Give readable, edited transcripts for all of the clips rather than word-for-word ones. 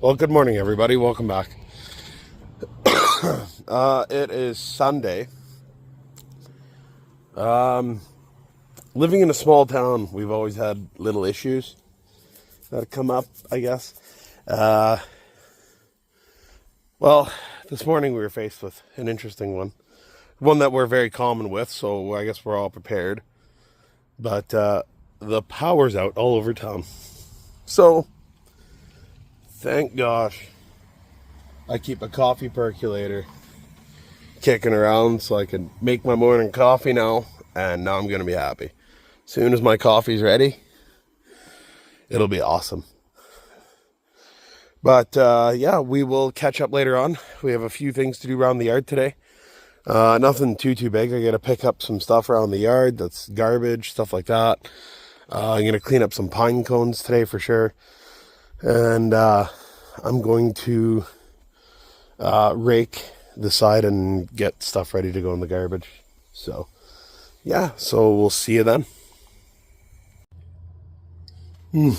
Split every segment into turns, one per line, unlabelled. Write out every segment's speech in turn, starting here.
Well, good morning, everybody. Welcome back. It is Sunday. Living in a small town, we've always had little issues that come up, I guess. Well, this morning we were faced with an interesting one that we're very common with, so I guess we're all prepared. But the power's out all over town. So, thank gosh, I keep a coffee percolator kicking around so I can make my morning coffee now, and now I'm going to be happy. As soon as my coffee's ready, it'll be awesome. But yeah, we will catch up later on. We have a few things to do around the yard today. Nothing too big. I got to pick up some stuff around the yard that's garbage, stuff like that. I'm going to clean up some pine cones today for sure. And I'm going to rake the side and get stuff ready to go in the garbage. So yeah, so we'll see you then. Now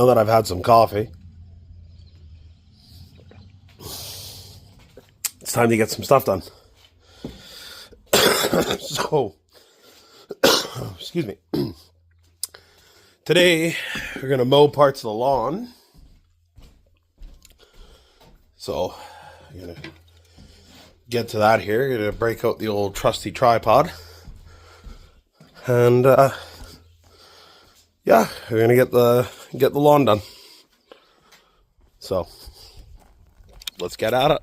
that I've had some coffee, it's time to get some stuff done. So, excuse me. Today, we're going to mow parts of the lawn. So, I'm going to get to that here. Going to break out the old trusty tripod. And, yeah, we're going to get the lawn done. So, let's get at it.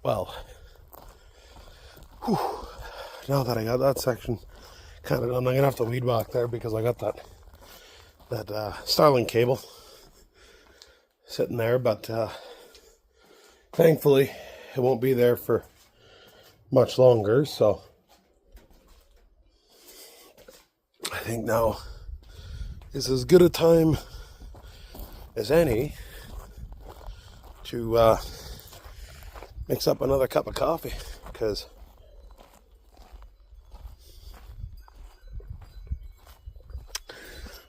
Well, whew, now that I got that section kind of done, I'm going to have to weed whack there because I got that Starlink cable sitting there, but thankfully it won't be there for much longer, so I think now is as good a time as any to mix up another cup of coffee, because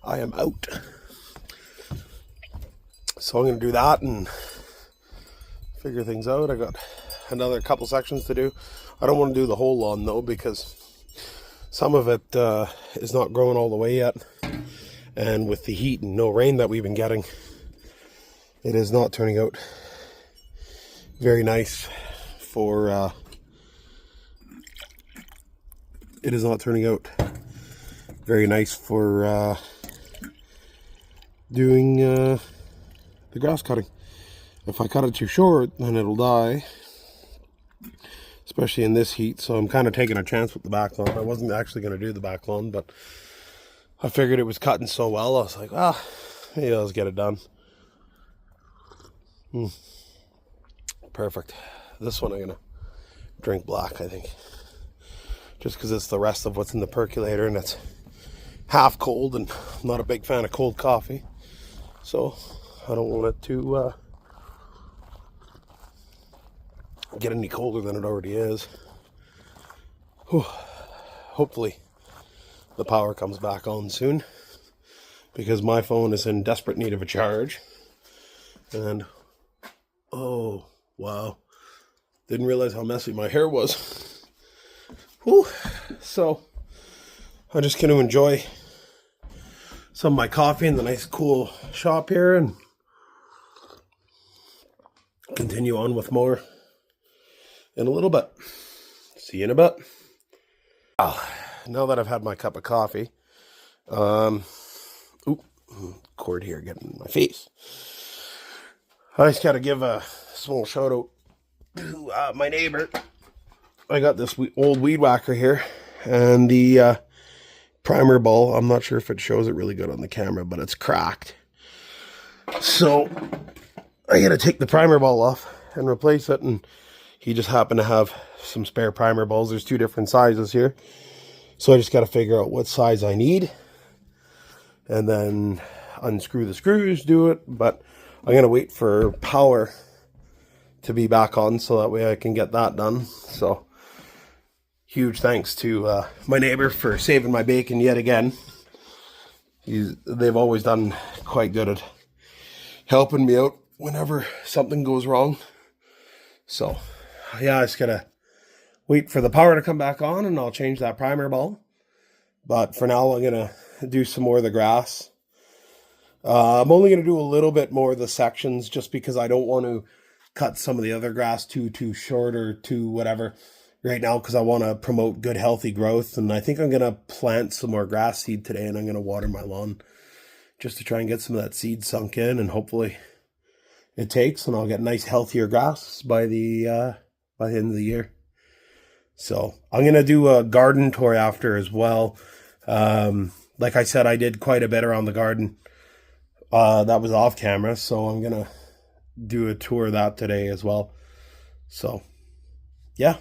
I am out. So I'm going to do that and figure things out. I got another couple sections to do. I don't want to do the whole lawn though, because some of it is not growing all the way yet. And with the heat and no rain that we've been getting, it is not turning out very nice for doing the grass cutting. If I cut it too short, then it'll die, especially in this heat. So I'm kind of taking a chance with the back lawn. I wasn't actually going to do the back lawn, but I figured it was cutting so well, I was like, maybe let's get it done. Perfect. This one I'm going to drink black, I think. Just because it's the rest of what's in the percolator and it's half cold, and I'm not a big fan of cold coffee. So I don't want it to get any colder than it already is. Whew. Hopefully the power comes back on soon, because my phone is in desperate need of a charge. And oh wow, Didn't realize how messy my hair was. Whew. So I'm just going to enjoy some of my coffee in the nice cool shop here and continue on with more in a little bit. See you in a bit. Now that I've had my cup of coffee, cord here getting in my face. I just got to give a small shout out to my neighbor. I got this old weed whacker here, and the primer ball, I'm not sure if it shows it really good on the camera, but it's cracked. So I got to take the primer ball off and replace it, and he just happened to have some spare primer balls. There's 2 different sizes here. So I just got to figure out what size I need and then unscrew the screws, do it. But I'm going to wait for power to be back on so that way I can get that done. So huge thanks to my neighbor for saving my bacon yet again. They've always done quite good at helping me out whenever something goes wrong. So yeah, I just gotta wait for the power to come back on and I'll change that primer ball. But for now, I'm gonna do some more of the grass. I'm only gonna do a little bit more of the sections just because I don't want to cut some of the other grass too short or too whatever right now, because I want to promote good healthy growth. And I think I'm gonna plant some more grass seed today, and I'm gonna water my lawn just to try and get some of that seed sunk in, and hopefully it takes, and I'll get nice healthier grass by the end of the year. So I'm gonna do a garden tour after as well. Like I said, I did quite a bit around the garden. That was off camera, so I'm gonna do a tour of that today as well. So yeah,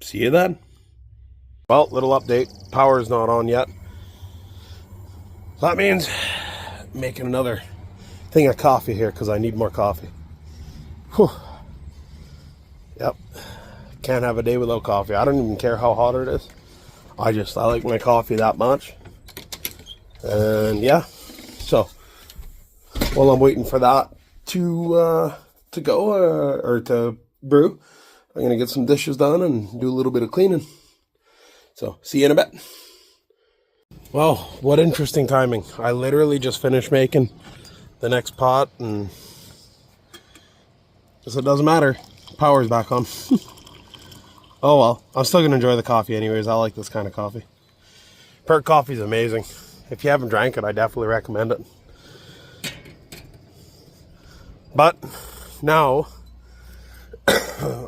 see you then. Well, little update. Power is not on yet. That means making another thing of coffee here because I need more coffee. Whew. Yep. Can't have a day without coffee. I don't even care how hot it is. I like my coffee that much. And yeah, so while I'm waiting for that to go or to brew, I'm gonna get some dishes done and do a little bit of cleaning. So see you in a bit. Well, what interesting timing. I literally just finished making the next pot, and guess it doesn't matter. Power's back on. Oh well, I'm still gonna enjoy the coffee anyways. I like this kind of coffee. Perk coffee is amazing. If you haven't drank it, I definitely recommend it. But now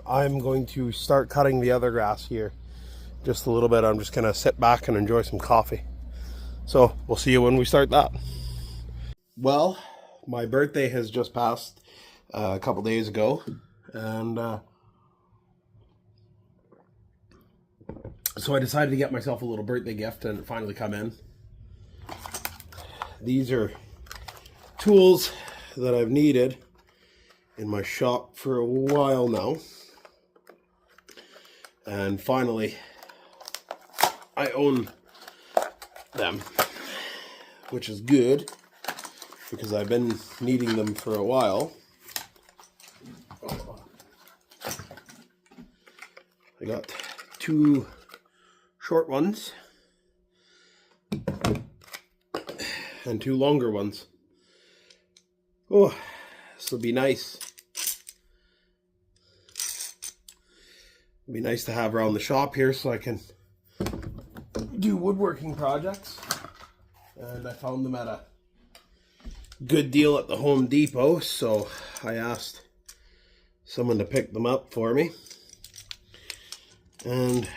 I'm going to start cutting the other grass here just a little bit. I'm just gonna sit back and enjoy some coffee. So we'll see you when we start that. Well, my birthday has just passed a couple days ago, and so I decided to get myself a little birthday gift, and it finally come in. These are tools that I've needed in my shop for a while now, and finally I own them, which is good because I've been needing them for a while. I got 2 short ones and 2 longer ones. Oh, this will be nice. It'll be nice to have around the shop here so I can do woodworking projects. And I found them at a good deal at the Home Depot, so I asked someone to pick them up for me. And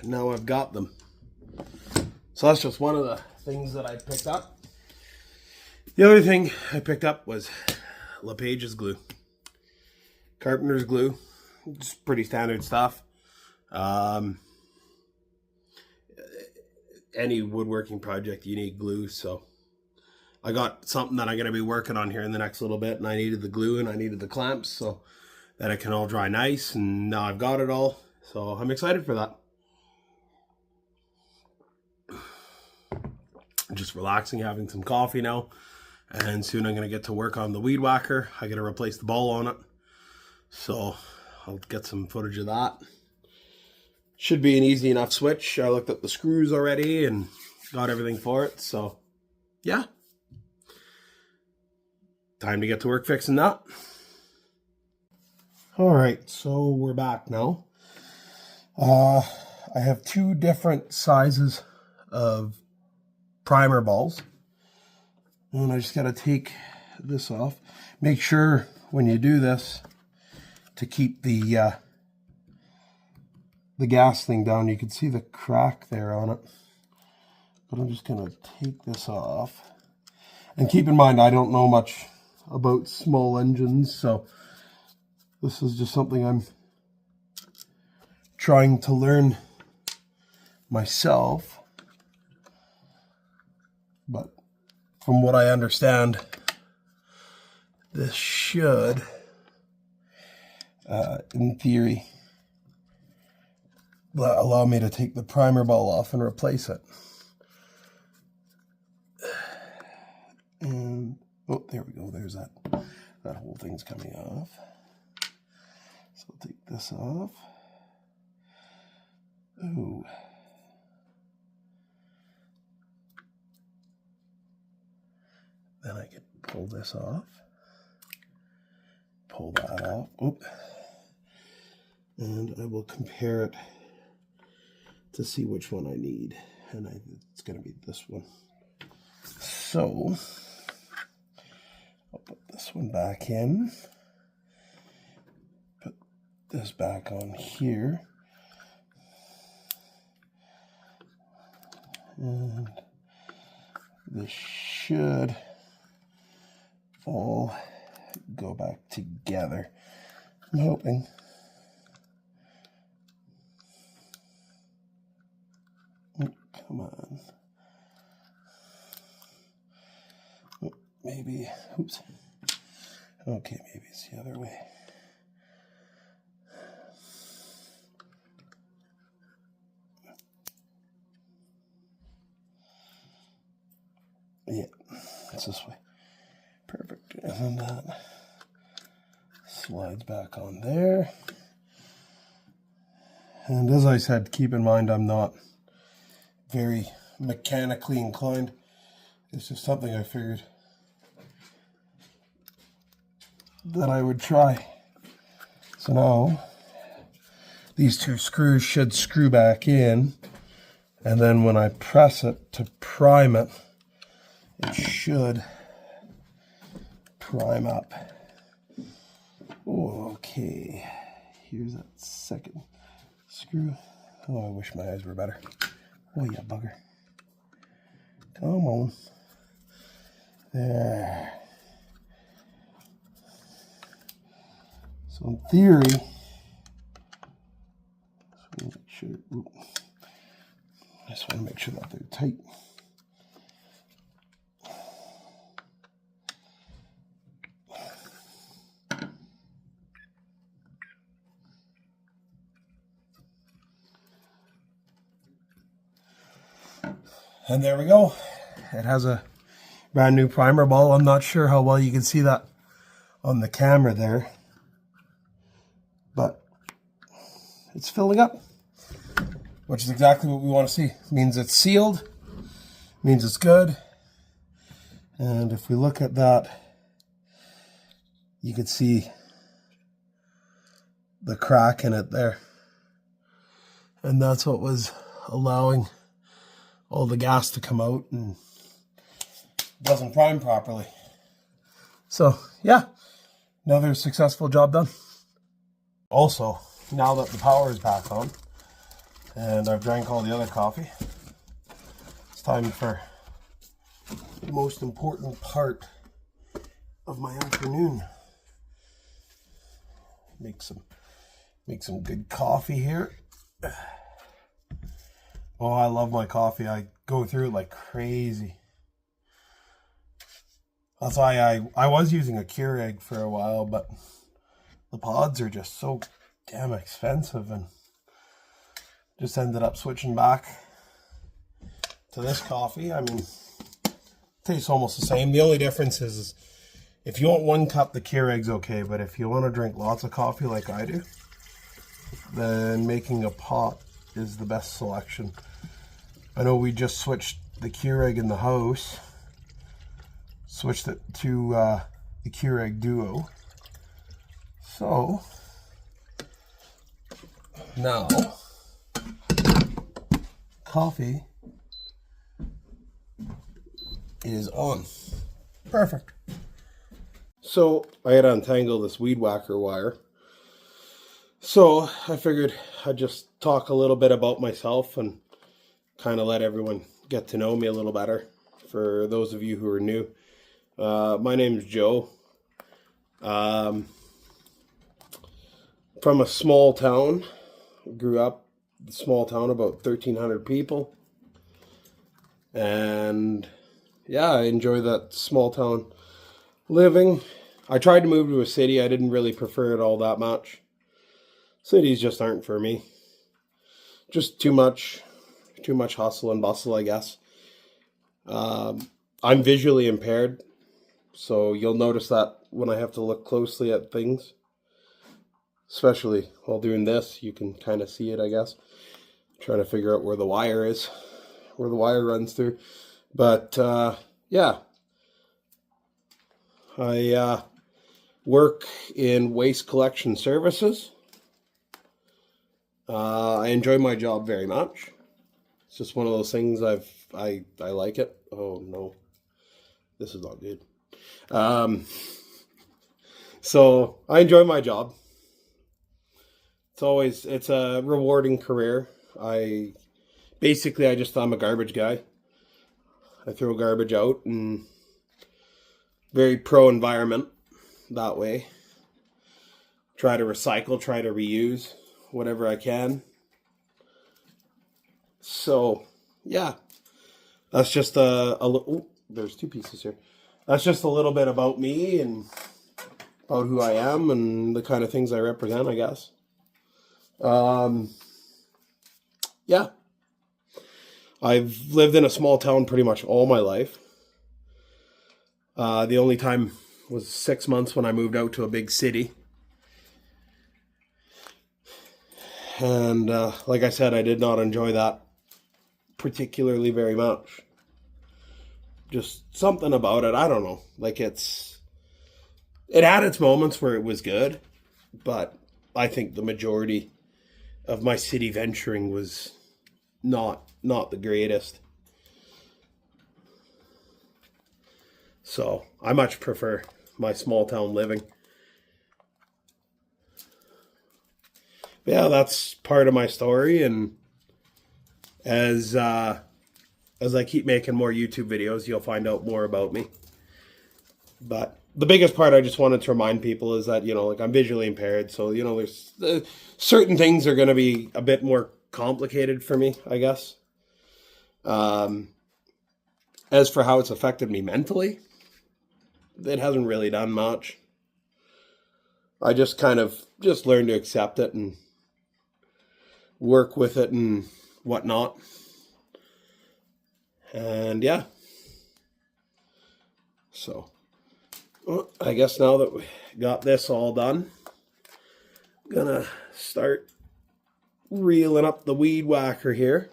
now I've got them. So that's just one of the things that I picked up. The other thing I picked up was LePage's glue. Carpenter's glue. It's pretty standard stuff. Any woodworking project you need glue, so I got something that I'm going to be working on here in the next little bit, and I needed the glue and I needed the clamps so that it can all dry nice, and now I've got it all, so I'm excited for that. Just relaxing, having some coffee now, and soon I'm going to get to work on the weed whacker. I got to replace the ball on it, so I'll get some footage of that. Should be an easy enough switch. I looked at the screws already and got everything for it. So, yeah. Time to get to work fixing that. All right, so we're back now. I have two different sizes of primer balls. And I just got to take this off. Make sure when you do this to keep the gas thing down. You can see the crack there on it. But I'm just going to take this off. And keep in mind, I don't know much about small engines, so this is just something I'm trying to learn myself. But from what I understand, this should, in theory, allow me to take the primer ball off and replace it. And, oh, there we go. There's that whole thing's coming off. So I'll take this off. Oh. Then I can pull this off. Pull that off. Oop. And I will compare it to see which one I need. And it's going to be this one. So, I'll put this one back in. Put this back on here. And this should all go back together. I'm hoping. Oh, come on. Oh, maybe, oops. Okay, maybe it's the other way. Yeah, it's this way. Perfect. And then that slides back on there. And as I said, keep in mind I'm not very mechanically inclined. It's just something I figured that I would try. So now these two screws should screw back in, and then when I press it to prime it, it should prime up. Oh, okay, here's that second screw. Oh, I wish my eyes were better. Oh, yeah, bugger. Come on. There. So in theory, I just want to make sure that they're tight. And there we go. It has a brand new primer ball. I'm not sure how well you can see that on the camera there, but it's filling up, which is exactly what we want to see. It means it's sealed, means it's good. And if we look at that, you can see the crack in it there. And that's what was allowing all the gas to come out and doesn't prime properly. So yeah, another successful job done. Also, now that the power is back on and I've drank all the other coffee, it's time for the most important part of my afternoon. Make some good coffee here. Oh, I love my coffee. I go through it like crazy. That's why I was using a Keurig for a while, but the pods are just so damn expensive, and just ended up switching back to this coffee. I mean, it tastes almost the same. The only difference is if you want one cup, the Keurig's okay, but if you want to drink lots of coffee like I do, then making a pot is the best selection. I know we just switched the Keurig in the house, switched it to the Keurig Duo. So now coffee is on. Perfect. So I had to untangle this weed whacker wire. So I figured I'd just talk a little bit about myself and kind of let everyone get to know me a little better. For those of you who are new, my name's Joe. From a small town, grew up in a small town, about 1,300 people. And yeah, I enjoy that small town living. I tried to move to a city. I didn't really prefer it all that much. Cities just aren't for me. Just too much hustle and bustle, I guess. I'm visually impaired, so you'll notice that when I have to look closely at things, especially while doing this, you can kind of see it, I guess. Trying to figure out where the wire is, where the wire runs through. But yeah, I work in waste collection services. I enjoy my job very much. It's just one of those things I like it. Oh no, this is not good. So I enjoy my job. It's a rewarding career. I'm a garbage guy. I throw garbage out, and very pro environment that way. Try to recycle, try to reuse whatever I can. So yeah, that's just there's two pieces here. That's just a little bit about me and about who I am and the kind of things I represent, I guess. Yeah, I've lived in a small town pretty much all my life. The only time was 6 months when I moved out to a big city. And like I said, I did not enjoy that particularly very much. Just something about it, I don't know. Like it had its moments where it was good, but I think the majority of my city venturing was not the greatest. So I much prefer my small town living. Yeah, that's part of my story, and as I keep making more YouTube videos, you'll find out more about me. But the biggest part I just wanted to remind people is that, like I'm visually impaired, so, there's certain things are going to be a bit more complicated for me, I guess. As for how it's affected me mentally, it hasn't really done much. I just learned to accept it and work with it and whatnot. And yeah. So, I guess now that we got this all done, I'm gonna start reeling up the weed whacker here.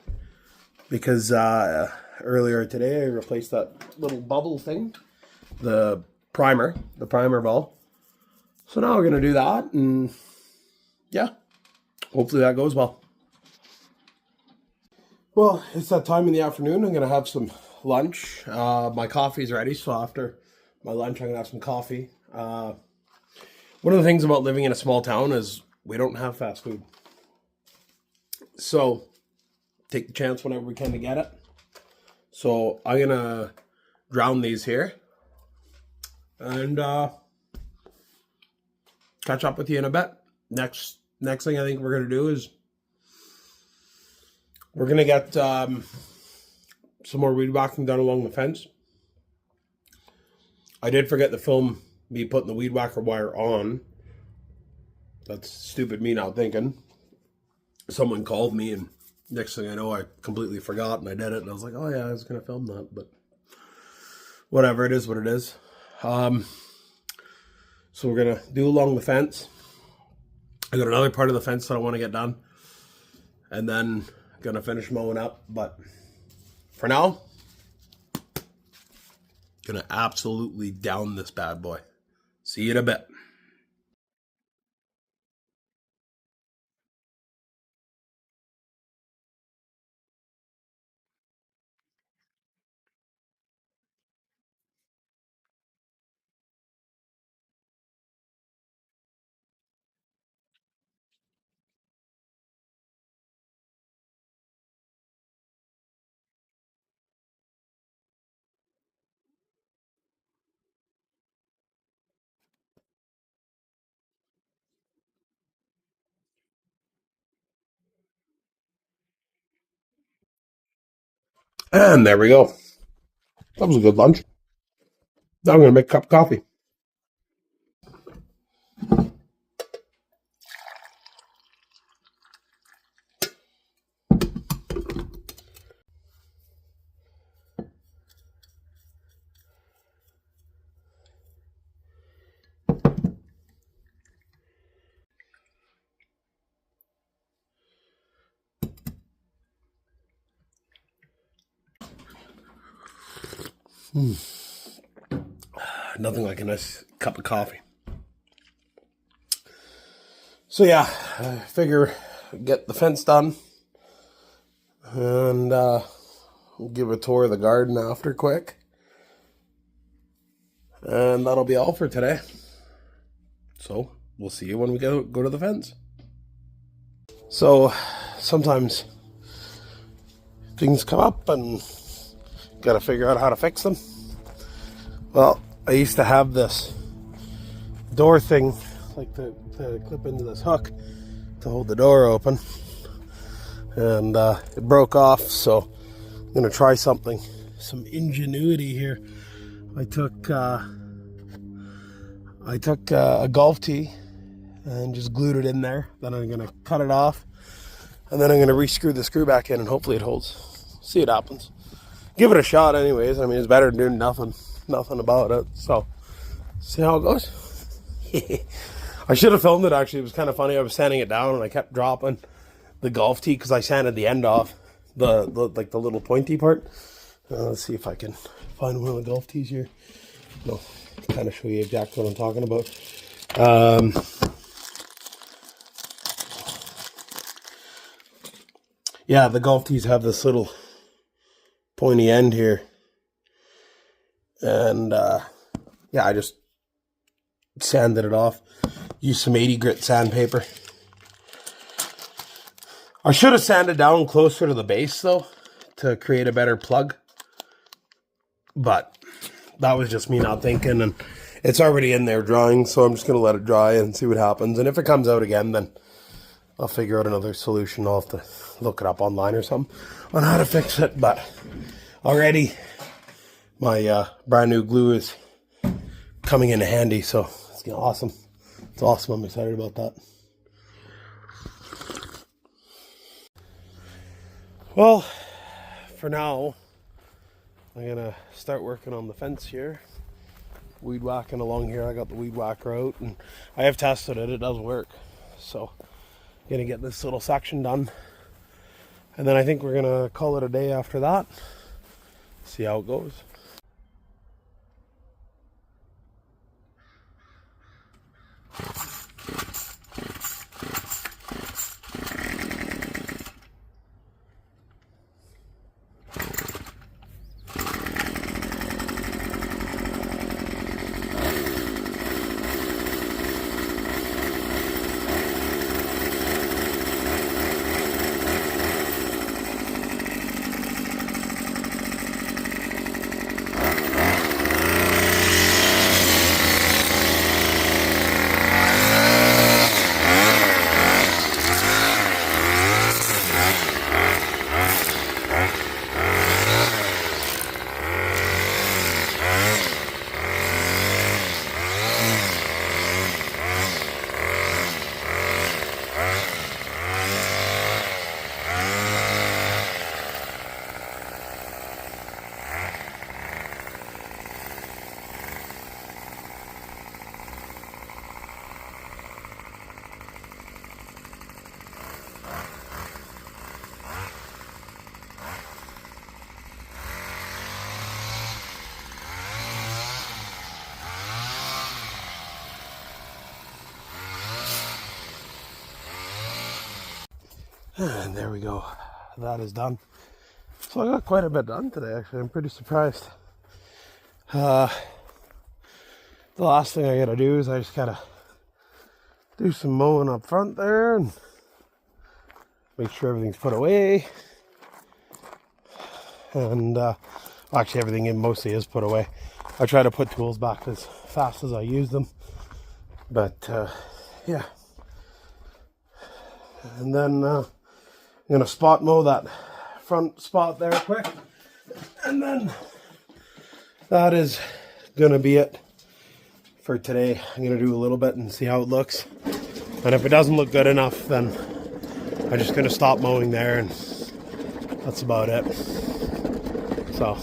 Because earlier today I replaced that little bubble thing, the primer ball. So now we're gonna do that, and yeah, hopefully that goes well. Well, it's that time in the afternoon. I'm going to have some lunch. My coffee's ready, so after my lunch, I'm going to have some coffee. One of the things about living in a small town is we don't have fast food. So, take the chance whenever we can to get it. So, I'm going to drown these here. And catch up with you in a bit. Next thing I think we're going to do is we're going to get some more weed whacking done along the fence. I did forget to film me putting the weed whacker wire on. That's stupid me now thinking. Someone called me, and next thing I know, I completely forgot, and I did it, and I was like, oh yeah, I was going to film that, but whatever, it is what it is. So we're going to do along the fence. I got another part of the fence that I want to get done, and then gonna finish mowing up. But for now, gonna absolutely down this bad boy. See you in a bit. And there we go. That was a good lunch. Now I'm gonna make a cup of coffee. Nothing like a nice cup of coffee. So yeah, I figure get the fence done and we'll give a tour of the garden after quick. And that'll be all for today. So we'll see you when we go to the fence. So sometimes things come up and gotta figure out how to fix them. Well, I used to have this door thing, like to clip into this hook to hold the door open, and it broke off. So I'm gonna try some ingenuity here. I took a golf tee and just glued it in there. Then I'm gonna cut it off, and then I'm gonna rescrew the screw back in, and hopefully it holds. See what happens. Give it a shot, anyways. I mean, it's better than doing nothing about it. So see how it goes. I should have filmed it, actually. It was kind of funny. I was sanding it down and I kept dropping the golf tee because I sanded the end off, the little pointy part. Let's see if I can find one of the golf tees here. No, kind of show you exactly what I'm talking about. Yeah, the golf tees have this little pointy end here. And yeah, I just sanded it off. Used some 80 grit sandpaper. I should have sanded down closer to the base though to create a better plug. But that was just me not thinking, and it's already in there drying, so I'm just going to let it dry and see what happens. And if it comes out again, then I'll figure out another solution. I'll have to look it up online or something on how to fix it. But already my brand new glue is coming in handy, so it's awesome. It's awesome. I'm excited about that. Well, for now, I'm gonna start working on the fence here. Weed whacking along here. I got the weed whacker out, and I have tested it. It does work. So I'm gonna get this little section done, and then I think we're gonna call it a day after that. See how it goes. And there we go. That is done. So I got quite a bit done today, actually. I'm pretty surprised. The last thing I gotta do is I just gotta do some mowing up front there and make sure everything's put away. And actually everything in mostly is put away. I try to put tools back as fast as I use them. But yeah. And then I'm gonna spot mow that front spot there quick. And then that is gonna be it for today. I'm gonna do a little bit and see how it looks. And if it doesn't look good enough, then I'm just gonna stop mowing there, and that's about it. So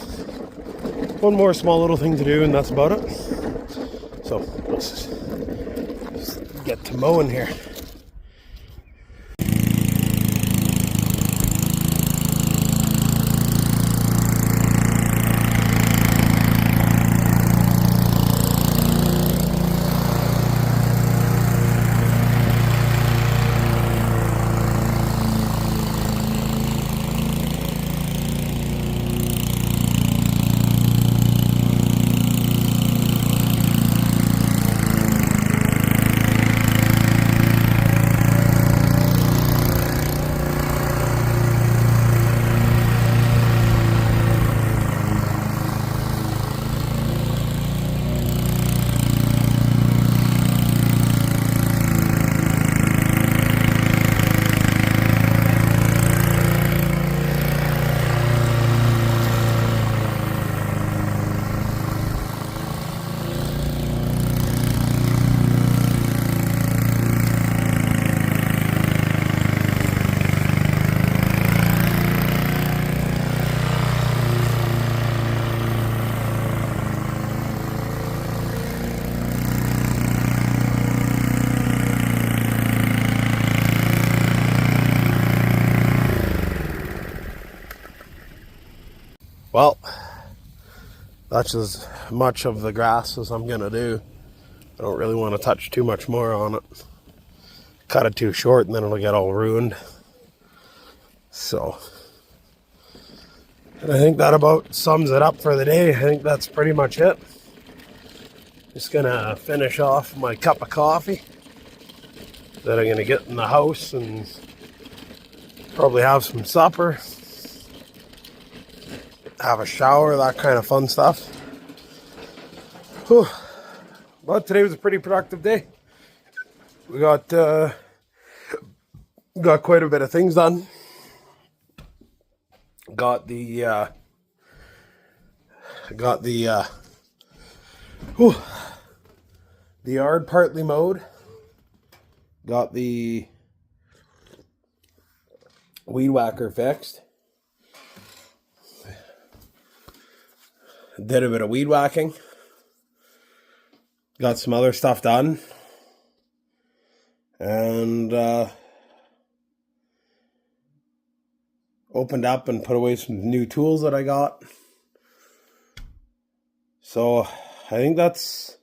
one more small little thing to do, and that's about it. So let's just get to mowing here. Well, that's as much of the grass as I'm gonna do. I don't really want to touch too much more on it. Cut it too short and then it'll get all ruined. So, and I think that about sums it up for the day. I think that's pretty much it. Just gonna finish off my cup of coffee. Then I'm gonna get in the house and probably have some supper. Have a shower, that kind of fun stuff. Whew. But today was a pretty productive day. We got quite a bit of things done. Got the yard partly mowed. Got the weed whacker fixed. Did a bit of weed whacking. Got some other stuff done. And opened up and put away some new tools that I got. So I think that's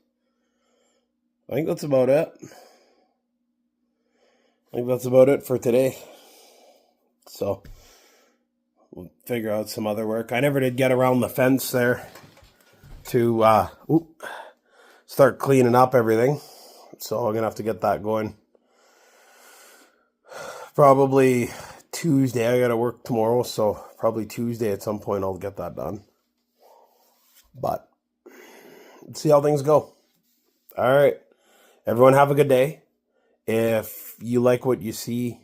about it. I think that's about it for today. So we'll figure out some other work. I never did get around the fence there to start cleaning up everything. So I'm gonna have to get that going. Probably Tuesday. I gotta work tomorrow, so probably Tuesday at some point I'll get that done. But let's see how things go. All right. Everyone have a good day. If you like what you see,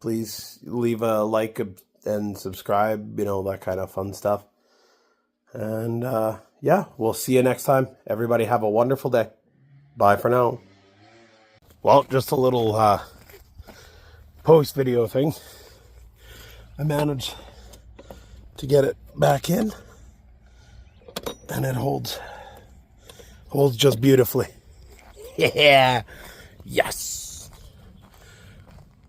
please leave a like and subscribe, that kind of fun stuff. And yeah, we'll see you next time. Everybody have a wonderful day. Bye for now. Well, just a little post video thing. I managed to get it back in, and it holds just beautifully. Yeah. Yes.